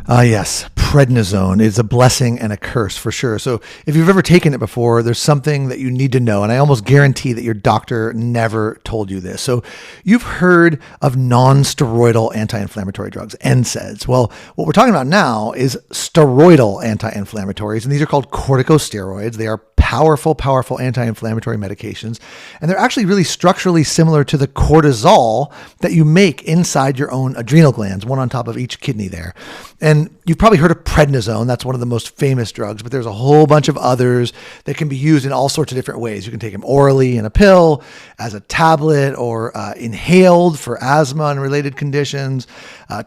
Yes, prednisone is a blessing and a curse for sure. So if you've ever taken it before, there's something that you need to know. And I almost guarantee that your doctor never told you this. So you've heard of non-steroidal anti-inflammatory drugs, NSAIDs. Well, what we're talking about now is steroidal anti-inflammatories, and these are called corticosteroids. They are powerful anti-inflammatory medications. And they're actually really structurally similar to the cortisol that you make inside your own adrenal glands, one on top of each kidney there. And you've probably heard of prednisone. That's one of the most famous drugs, but there's a whole bunch of others that can be used in all sorts of different ways. You can take them orally in a pill, as a tablet, or inhaled for asthma and related conditions,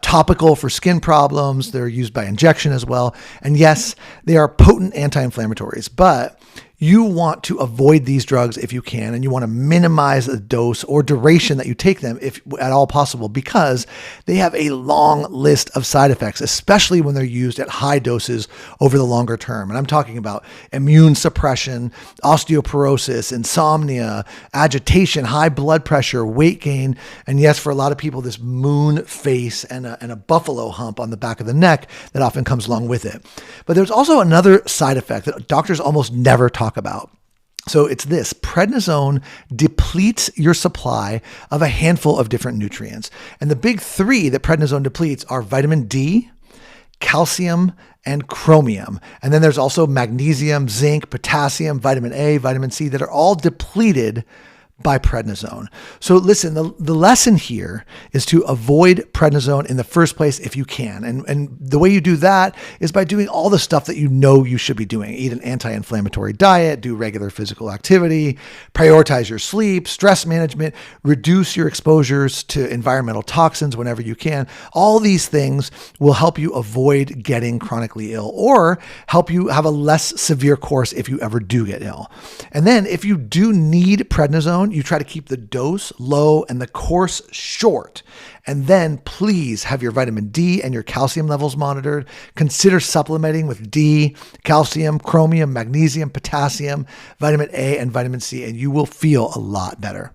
topical for skin problems. They're used by injection as well. And yes, they are potent anti-inflammatories, but you want to avoid these drugs if you can, and you want to minimize the dose or duration that you take them if at all possible, because they have a long list of side effects, especially when they're used at high doses over the longer term. And I'm talking about immune suppression, osteoporosis, insomnia, agitation, high blood pressure, weight gain, and yes, for a lot of people, this moon face and a buffalo hump on the back of the neck that often comes along with it. But there's also another side effect that doctors almost never talk about. So it's this: prednisone depletes your supply of a handful of different nutrients. And the big three that prednisone depletes are vitamin D, calcium, and chromium. And then there's also magnesium, zinc, potassium, vitamin A, vitamin C that are all depleted by prednisone. So listen, the lesson here is to avoid prednisone in the first place if you can. And the way you do that is by doing all the stuff that you know you should be doing. Eat an anti-inflammatory diet, do regular physical activity, prioritize your sleep, stress management, reduce your exposures to environmental toxins whenever you can. All these things will help you avoid getting chronically ill or help you have a less severe course if you ever do get ill. And then if you do need prednisone, you try to keep the dose low and the course short. And then please have your vitamin D and your calcium levels monitored. Consider supplementing with D, calcium, chromium, magnesium, potassium, vitamin A, and vitamin C, and you will feel a lot better.